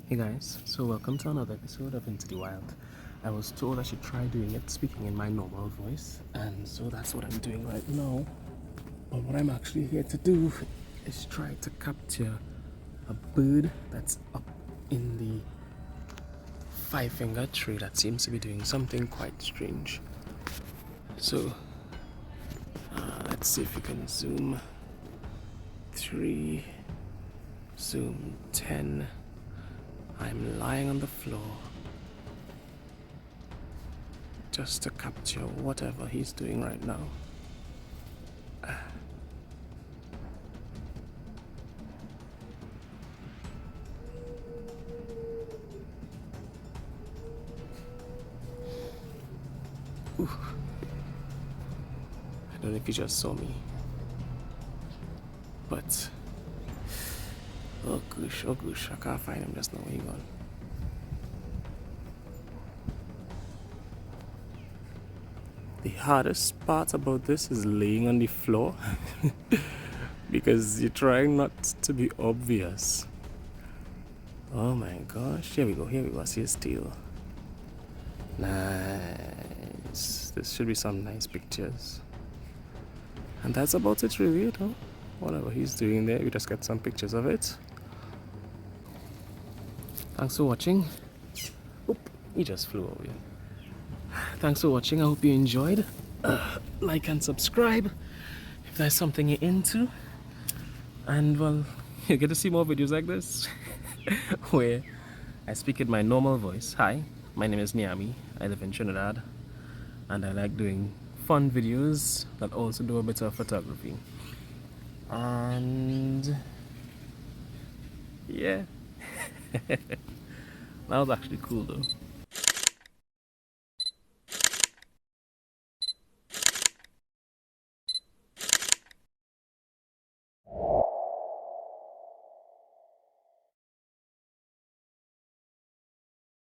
Hey guys, so welcome to another episode of Into the Wild. I was told I should try doing it speaking in my normal voice, and so that's what I'm doing right now. But what I'm actually here to do is try to capture a bird that's up in the five-finger tree that seems to be doing something quite strange. So, let's see if we can zoom 3, zoom 10. I'm lying on the floor just to capture whatever he's doing right now. Ooh. I don't know if he just saw me, but oh gosh, I can't find him just now. Where he gone? The hardest part about this is laying on the floor because you're trying not to be obvious. Oh my gosh, here we go, I see his tail. Nice. This should be some nice pictures. And that's about it really, you know. Whatever he's doing there, we just get some pictures of it. Thanks for watching. Oop, he just flew away. Thanks for watching. I hope you enjoyed. Like and subscribe if there's something you're into. And well, you get to see more videos like this where I speak in my normal voice. Hi, my name is Nyame. I live in Trinidad and I like doing fun videos that also do a bit of photography. And yeah, that was actually cool though.